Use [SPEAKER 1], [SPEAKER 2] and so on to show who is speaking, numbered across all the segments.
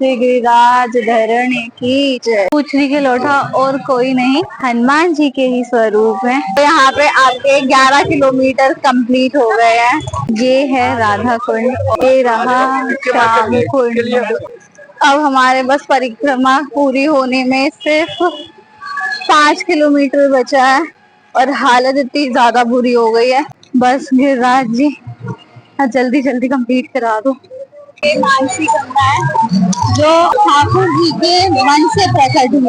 [SPEAKER 1] श्री गिरिराज धरणी की जय। पूछरी के लोटा और कोई नहीं, हनुमान जी के ही स्वरूप है। तो यहाँ पे आपके 11 किलोमीटर कंप्लीट हो गए हैं। ये है राधा कुंड, ये रहा श्याम कुंड। अब हमारे बस परिक्रमा पूरी होने में सिर्फ 5 किलोमीटर बचा है और हालत इतनी ज्यादा बुरी हो गई है। बस गिरिराज जी जल्दी जल्दी कंप्लीट करा दो। ये मानसी गंगा है जो ठाकुर जी के मन से प्रकट हुई।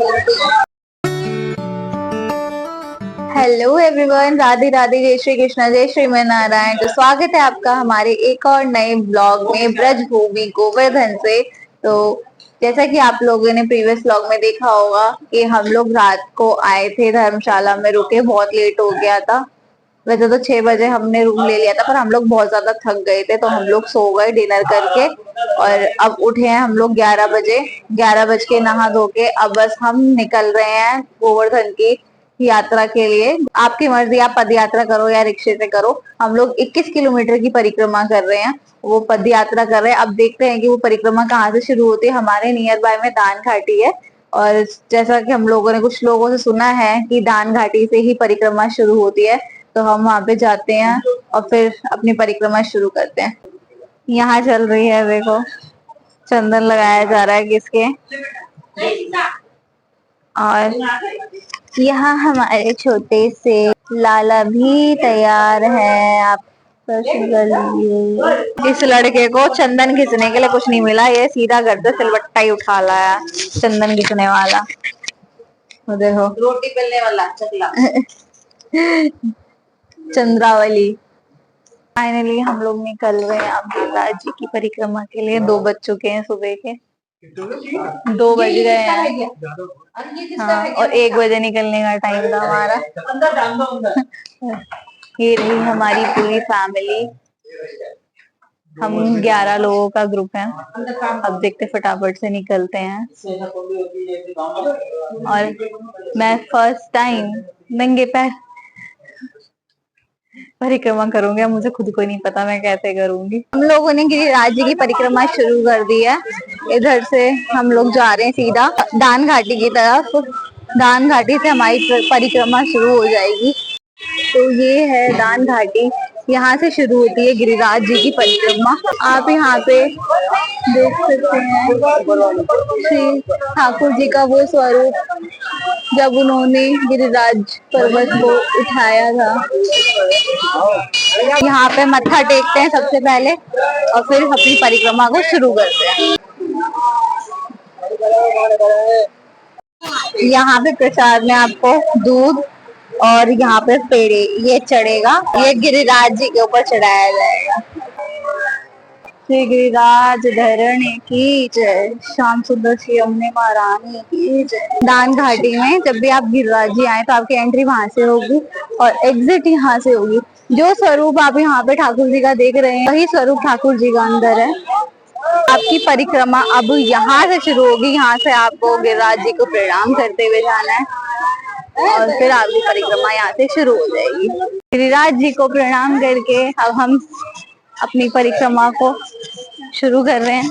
[SPEAKER 1] हेलो एवरीवन, राधे राधे, जय श्री कृष्ण, जय श्रीमन नारायण। तो स्वागत है आपका हमारे एक और नए ब्लॉग में ब्रज भूमि गोवर्धन से। तो जैसा कि आप लोगों ने प्रीवियस ब्लॉग में देखा होगा कि हम लोग रात को आए थे, धर्मशाला में रुके, बहुत लेट हो गया था। वैसे तो 6 बजे हमने रूम ले लिया था, पर हम लोग बहुत ज्यादा थक गए थे तो हम लोग सो गए डिनर करके। और अब उठे हैं हम लोग 11 बजे। 11 बज के नहा धो के अब बस हम निकल रहे हैं गोवर्धन की यात्रा के लिए। आपकी मर्जी, आप पद यात्रा करो या रिक्शे से करो। हम लोग 21 किलोमीटर की परिक्रमा कर रहे हैं, वो पद यात्रा कर रहे हैं। अब देखते हैं कि वो परिक्रमा कहाँ से शुरू होती है। हमारे नियर बाय में दान घाटी है और जैसा कि हम लोगों ने कुछ लोगों से सुना है कि दान घाटी से ही परिक्रमा शुरू होती है, तो हम वहां पे जाते हैं और फिर अपनी परिक्रमा शुरू करते हैं। यहाँ चल रही है, देखो चंदन लगाया जा रहा है किसके। और यहाँ हमारे छोटे से लाला भी तैयार है। आप इस लड़के को चंदन घिसने के लिए कुछ नहीं मिला, ये सीधा घर से सिलबट्टा ही उठा लाया चंदन घिसने वाला। वो देखो रोटी बेलने वाला चकला चंद्रावली। फाइनली हम लोग निकल रहे हैं अब गिरिराज जी की परिक्रमा के लिए। 2 बज चुके हैं, सुबह के 2 बज गए हैं। हाँ, और 1 बजे निकलने का टाइम था हमारा। ये रही हमारी पूरी फैमिली, हम 11 लोगों का ग्रुप है। अब देखते फटाफट से निकलते हैं। और मैं फर्स्ट टाइम नंगे पैर परिक्रमा करूंगी। मुझे खुद को नहीं पता मैं कैसे करूंगी। हम लोगों ने गिरिराज जी की परिक्रमा शुरू कर दी है। इधर से हम लोग जा रहे हैं सीधा दान घाटी की तरफ। दान घाटी से हमारी परिक्रमा शुरू हो जाएगी। तो ये है दान घाटी, यहाँ से शुरू होती है गिरिराज जी की परिक्रमा। आप यहाँ पे देख सकते हैं श्री ठाकुर जी का वो स्वरूप जब उन्होंने गिरिराज पर्वत को उठाया था। यहाँ पे मत्था टेकते हैं सबसे पहले और फिर अपनी परिक्रमा को शुरू करते हैं। यहाँ पे प्रसाद में आपको दूध और यहाँ पे पेड़े ये चढ़ेगा, ये गिरिराज जी के ऊपर चढ़ाया जाएगा। श्री गिरिराज धरणी की जय, श्याम सुंदर श्री अम्बे महारानी की जय। दान घाटी में जब भी आप गिरिराज जी आए तो आपकी एंट्री वहां से होगी और एग्जिट यहाँ से होगी। जो स्वरूप आप यहाँ पे ठाकुर जी का देख रहे हैं वही स्वरूप ठाकुर जी का अंदर है। आपकी परिक्रमा अब यहाँ से शुरू होगी। यहाँ से आपको गिरिराज जी को प्रणाम करते हुए जाना है और फिर आपकी परिक्रमा यहाँ से शुरू हो जाएगी। गिरिराज जी को प्रणाम करके अब हम अपनी परिक्रमा को शुरू कर रहे हैं।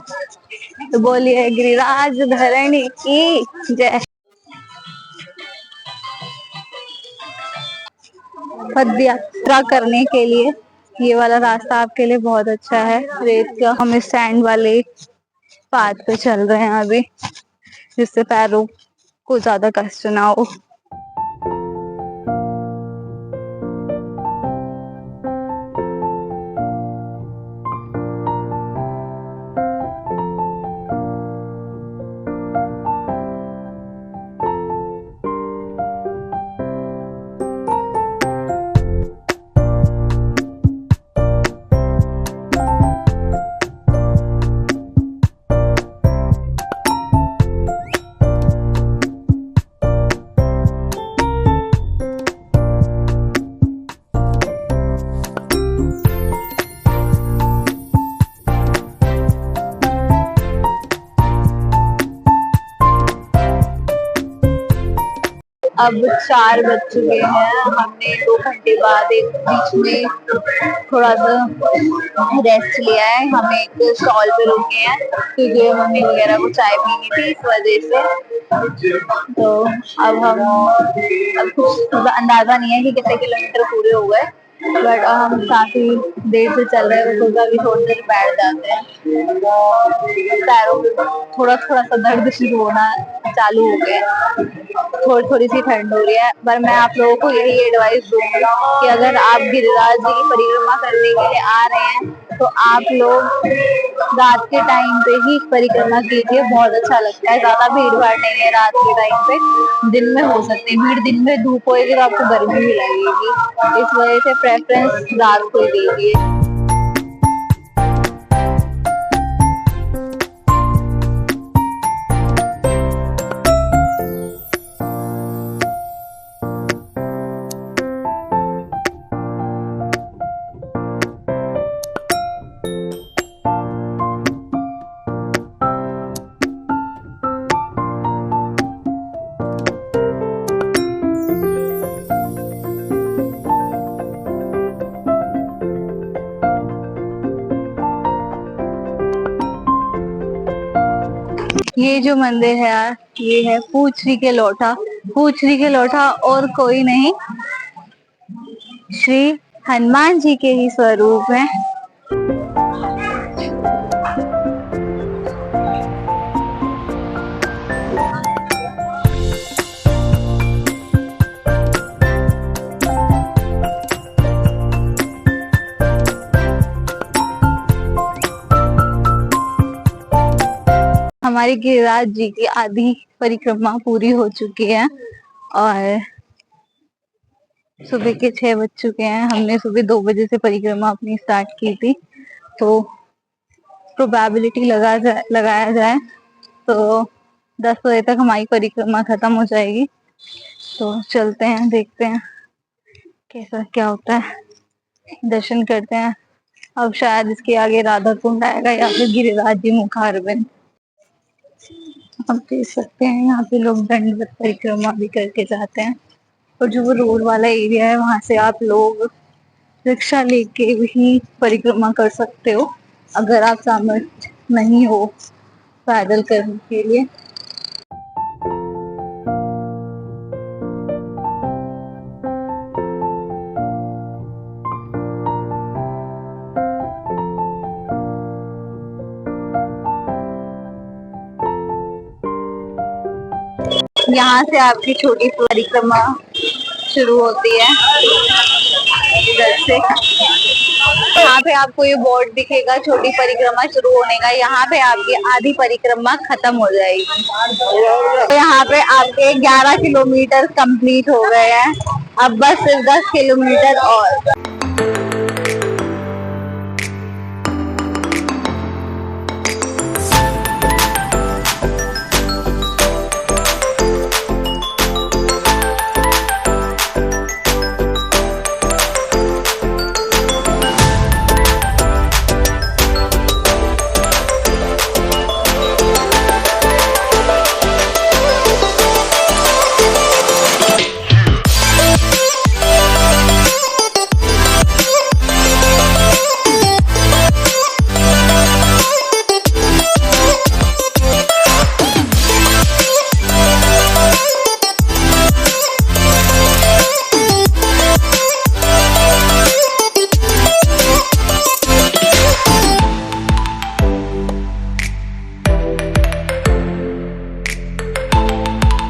[SPEAKER 1] तो बोलिए गिरिराज धरणी की जय। पद यात्रा करने के लिए ये वाला रास्ता आपके लिए बहुत अच्छा है, रेत का। हम इस सैंड वाले पाथ पे चल रहे हैं अभी, जिससे पैरों को ज्यादा कष्ट ना हो। अब 4 बज चुके हैं। हमने 2 घंटे बाद एक बीच में थोड़ा सा रेस्ट लिया है। हम एक स्टॉल पे रुके हैं क्योंकि मम्मी वगैरह को चाय पीनी थी, इस वजह से। तो अब कुछ अंदाजा नहीं है कि कितने किलोमीटर पूरे हो गए, बट हम काफी देर से चल रहे हैं, तो सोचा कि थोड़ी देर बैठ जाते हैं। पैरों में थोड़ा थोड़ा सा दर्द शुरू होना चालू हो गया, थोड़ी थोड़ी सी ठंड हो रही है। पर मैं आप लोगों को यही एडवाइस दूंगी कि अगर आप गिरिराज जी की परिक्रमा करने के लिए आ रहे हैं तो आप लोग रात के टाइम पे ही परिक्रमा कीजिए, बहुत अच्छा लगता है। ज्यादा भीड़ भाड़ नहीं है रात के टाइम पे, दिन में हो सकती है भीड़। दिन में धूप होएगी तो आपको गर्मी भी लगेगी, इस वजह से प्रेफरेंस रात को ही दीजिए। ये जो मंदिर है यार, ये है पूछरी के लोटा। पूछरी के लोटा और कोई नहीं, श्री हनुमान जी के ही स्वरूप है। हमारी गिरिराज जी की आधी परिक्रमा पूरी हो चुकी है और सुबह के 6 बज चुके हैं। हमने सुबह 2 बजे से परिक्रमा अपनी स्टार्ट की थी, तो प्रोबेबिलिटी लगाया जाए तो 10 बजे तक हमारी परिक्रमा खत्म हो जाएगी। तो चलते हैं, देखते हैं कैसा क्या होता है, दर्शन करते हैं। अब शायद इसके आगे राधा कुंड आएगा या फिर गिरिराज जी मुखारबिंद। हम देख सकते हैं यहाँ पे लोग दंडवत परिक्रमा भी करके जाते हैं। और जो वो रोड वाला एरिया है वहां से आप लोग रिक्शा लेके भी परिक्रमा कर सकते हो, अगर आप सामर्थ्य नहीं हो पैदल करने के लिए। यहाँ से आपकी छोटी परिक्रमा शुरू होती है इधर से। यहाँ पे आपको ये बोर्ड दिखेगा छोटी परिक्रमा शुरू होने का, यहाँ पे आपकी आधी परिक्रमा खत्म हो जाएगी। तो यहाँ पे आपके 11 किलोमीटर कंप्लीट हो गए हैं, अब बस सिर्फ 10 किलोमीटर और।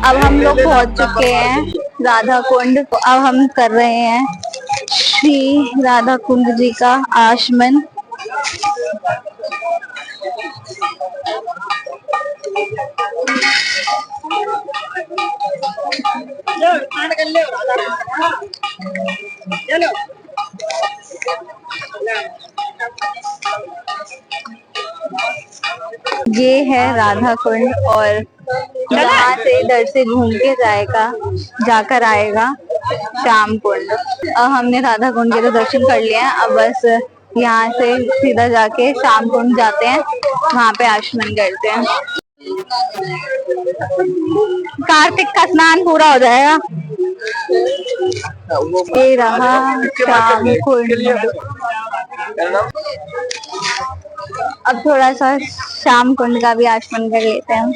[SPEAKER 1] अब हम लोग पहुंच चुके हैं राधा कुंड। अब हम कर रहे हैं श्री राधा कुंड जी का आचमन। ये है राधा कुंड और यहाँ से इधर से घूम के जाकर आएगा श्याम कुंड। अब हमने राधा कुंड के तो दर्शन कर लिए हैं, अब बस यहाँ से सीधा जाके श्याम कुंड जाते हैं, वहाँ पे आचमन करते हैं। कार्तिक का स्नान पूरा हो जाएगा। ये रहा शाम कुंड। अब थोड़ा सा शाम कुंड का भी आचमन कर लेते हैं।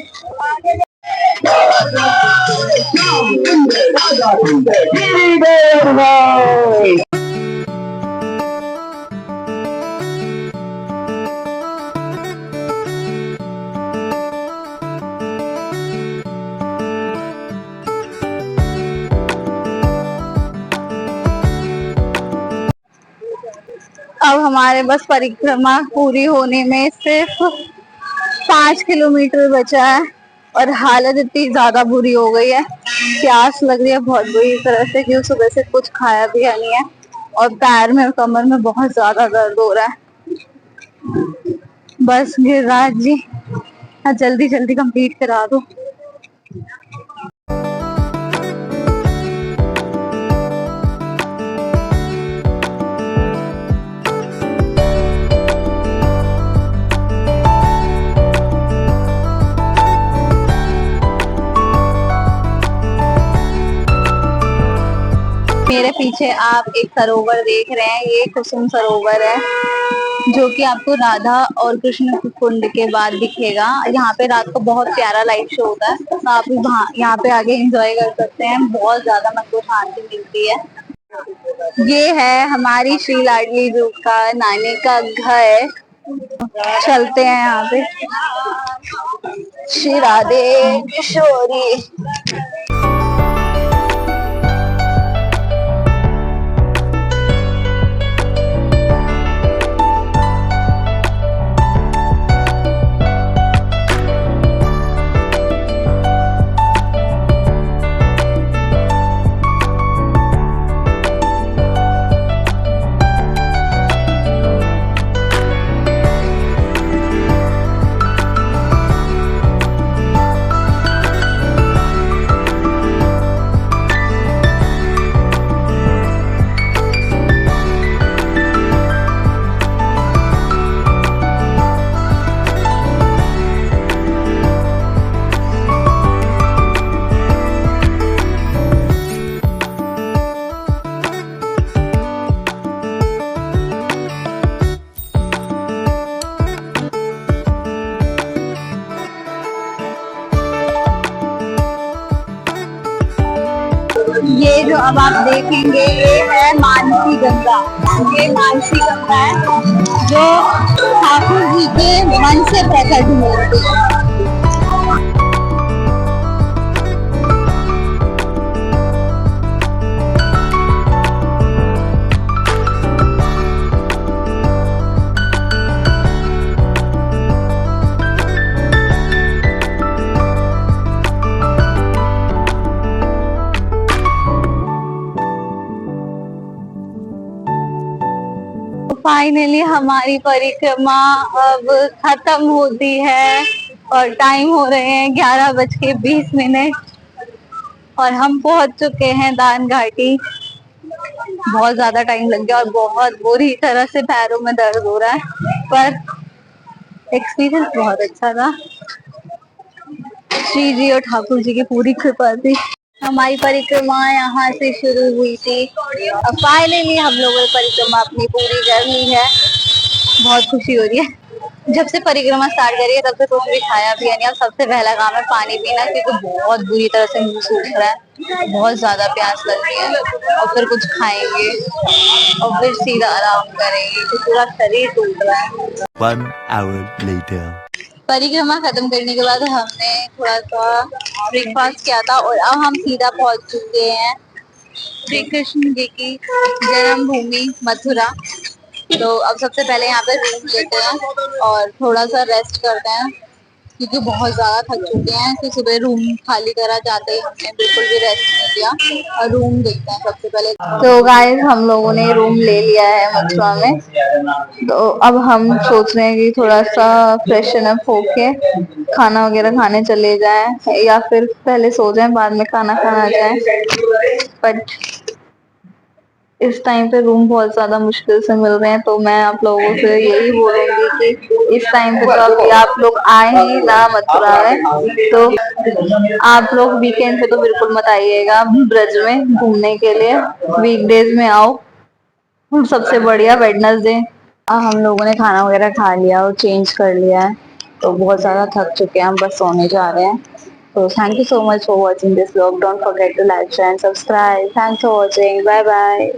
[SPEAKER 1] अब हमारे बस परिक्रमा पूरी होने में सिर्फ 5 किलोमीटर बचा है और हालत इतनी ज्यादा बुरी हो गई है, प्यास लग रही है बहुत बुरी तरह से, क्योंकि सुबह से कुछ खाया भी नहीं है और पैर में और कमर में बहुत ज्यादा दर्द हो रहा है। बस गिरिराज जी जल्दी जल्दी कंप्लीट करा दो। मेरे पीछे आप एक सरोवर देख रहे हैं, ये कुसुम सरोवर है जो कि आपको राधा और कृष्ण कुंड के बाद दिखेगा। यहाँ पे रात को बहुत प्यारा लाइट शो होता है, तो आप यहाँ पे आगे एंजॉय कर सकते हैं। बहुत ज्यादा मन को शांति मिलती है। ये है हमारी श्री लाडली जी का नानी का घर। चलते हैं यहाँ पे। श्री राधे किशोरी। ये जो अब आप देखेंगे ये है मानसी गंगा। ये मानसी गंगा है जो ठाकुर जी के मन से प्रकट हुई है। फाइनली हमारी परिक्रमा अब खत्म होती है और टाइम हो रहे हैं 11:20 और हम पहुंच चुके हैं दान घाटी। बहुत ज्यादा टाइम लग गया और बहुत बुरी तरह से पैरों में दर्द हो रहा है, पर एक्सपीरियंस बहुत अच्छा था। श्री जी और ठाकुर जी की पूरी कृपा थी। हमारी परिक्रमा यहाँ से शुरू हुई थी। अब फाइनली हम लोगों ने परिक्रमा अपनी पूरी कर ली है। बहुत खुशी हो रही है। जब से परिक्रमा स्टार्ट करी है तब से कुछ भी खाया पिया नहीं। अब सबसे पहला काम है पानी पीना, क्योंकि बहुत बुरी तरह से मुंह सूख रहा है, बहुत ज्यादा प्यास लग रही है। और फिर कुछ खाएंगे और फिर सीधा आराम करेंगे, तो पूरा शरीर टूट रहा है।
[SPEAKER 2] 1 hour later.
[SPEAKER 1] परिक्रमा खत्म करने के बाद हमने थोड़ा सा ब्रेकफास्ट किया था और अब हम सीधा पहुंच चुके हैं श्री कृष्ण जी की जन्मभूमि मथुरा। तो अब सबसे पहले यहाँ पे रूम लेते हैं और थोड़ा सा रेस्ट करते हैं, क्योंकि बहुत ज्यादा थक चुके हैं। तो सुबह रूम खाली करा जाते ही हमने बिल्कुल भी रेस्ट नहीं किया और रूम देखते हैं सबसे पहले। तो गाइस हम लोगों ने रूम ले लिया है मथुरा में। तो अब हम सोच रहे हैं कि थोड़ा सा फ्रेशन अप होके खाना वगैरह खाने चले जाएं या फिर पहले सो जाएं बाद में खाना खाना जाए। बट इस टाइम पे रूम बहुत ज्यादा मुश्किल से मिल रहे हैं, तो मैं आप लोगों से यही बोलूंगी कि इस टाइम पे तो अभी आप लोग आए ही ना मथुरा में, तो आप लोग वीकेंड पे तो बिल्कुल मत आइएगा ब्रज में घूमने के लिए, वीकडेज में आओ। सबसे बढ़िया वेडनेसडे। हम लोगों ने खाना वगैरह खा लिया और चेंज कर लिया है, तो बहुत ज्यादा थक चुके हैं, हम बस सोने जा रहे हैं। So thank you so much for watching this vlog. Don't forget to like, share and subscribe. Thanks for watching. Bye bye.